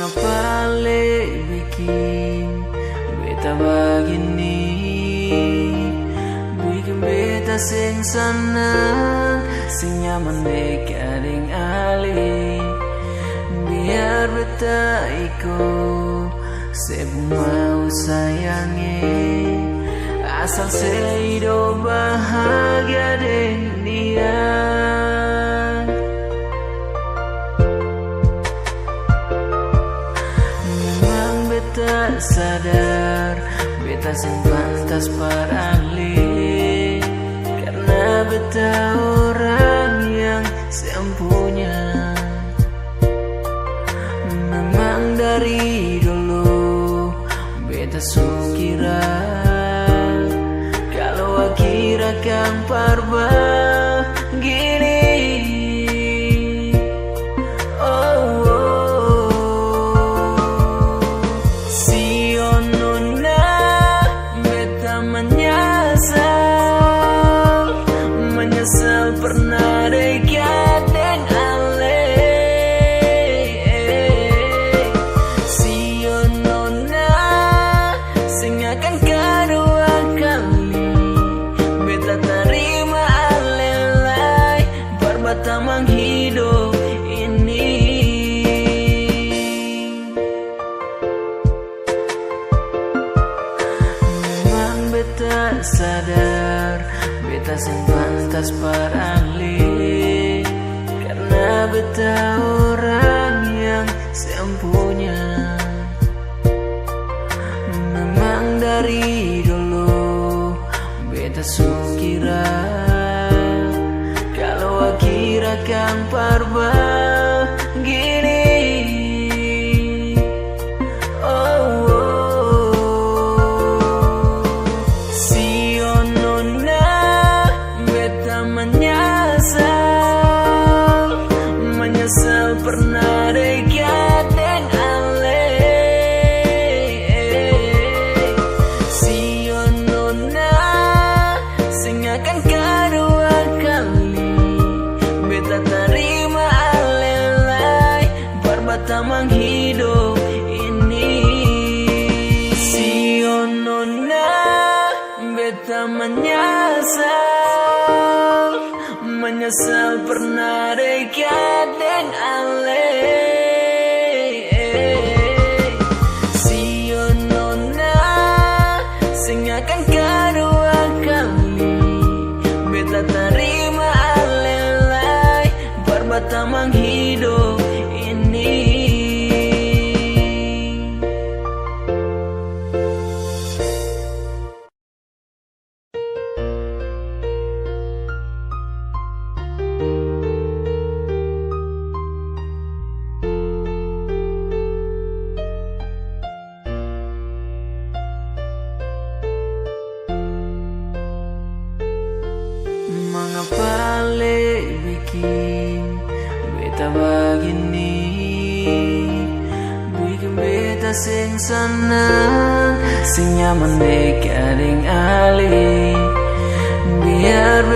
Mengapa bikin beta begini, bikin beta sing senang, sing nyaman dekat deng ali. Biar beta ikut sebelum mau sayangi, asal hidup bahagia deng dia. Beta sadar, beta sing pantas parali, karena beta orang yang sempunya. Memang dari dulu beta sukira, kalau akhir akan parba gini. Menyesal pernah dekat deng ale, sio nona sing akan kedua kali beta terima ale lai perbatamang hidup ini. Memang beta sadar, beta sing pantas parali, karena beta orang yang sempunya. Memang dari dulu beta sukira, kalau akhir akan parba gini. Menyesal pernah dekat deng ale, sio nona sing akan kedua kali beta terima ale lai perbatamang hidup ini. Sio nona beta menyesal pernah dekat deng ale, sio nona sing akan kedua kali beta terima ale lai perbatamang hidup ini. Mengapa bikin beta begini, bikin beta sing senang, sing nyaman dekat deng ali. Biar